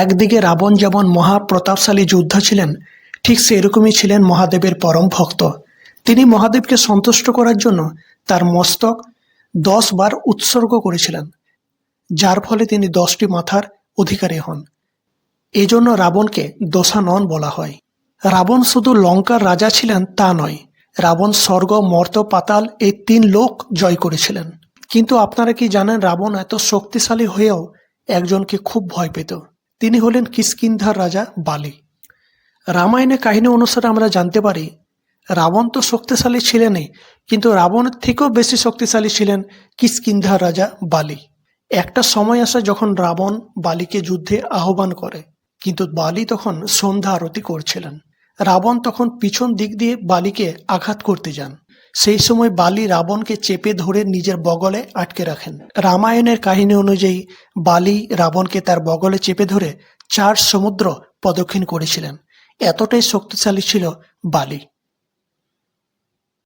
একদিকে রাবণ যেমন মহাপ্রতাপশালী যোদ্ধা ছিলেন, ঠিক সেরকমই ছিলেন মহাদেবের পরম ভক্ত। তিনি মহাদেবকে সন্তুষ্ট করার জন্য তার মস্তক 10 বার উৎসর্গ করেছিলেন, যার ফলে তিনি 10টি মাথার অধিকারী হন। এই জন্য রাবণকে দশানন বলা হয়। রাবণ শুধু লঙ্কার রাজা ছিলেন তা নয়, রাবণ স্বর্গ, মর্ত, পাতাল এই 3 লোক জয় করেছিলেন। কিন্তু আপনারা কি জানেন, রাবণ এত শক্তিশালী হয়েও একজনকে খুব ভয় পেত। তিনি হলেন কিষ্কিন্ধার রাজা বালি। রামায়ণের কাহিনী অনুসারে আমরা জানতে পারি, রাবণ তো শক্তিশালী ছিলেনই, কিন্তু রাবণের থেকেও বেশি শক্তিশালী ছিলেন কিষ্কিন্ধার রাজা বালি। একটা সময় আসে যখন রাবণ বালিকে যুদ্ধে আহ্বান করে, কিন্তু বালি তখন সন্ধ্যা আরতি করছিলেন। রাবণ তখন পিছন দিক দিয়ে বালিকে আঘাত করতে যান। সেই সময় বালি রাবণকে চেপে ধরে নিজের বগলে আটকে রাখেন। রামায়ণের কাহিনী অনুযায়ী বালি রাবণকে তার বগলে চেপে ধরে 4 সমুদ্র প্রদক্ষিণ করেছিলেন। এতটাই শক্তিশালী ছিল বালি।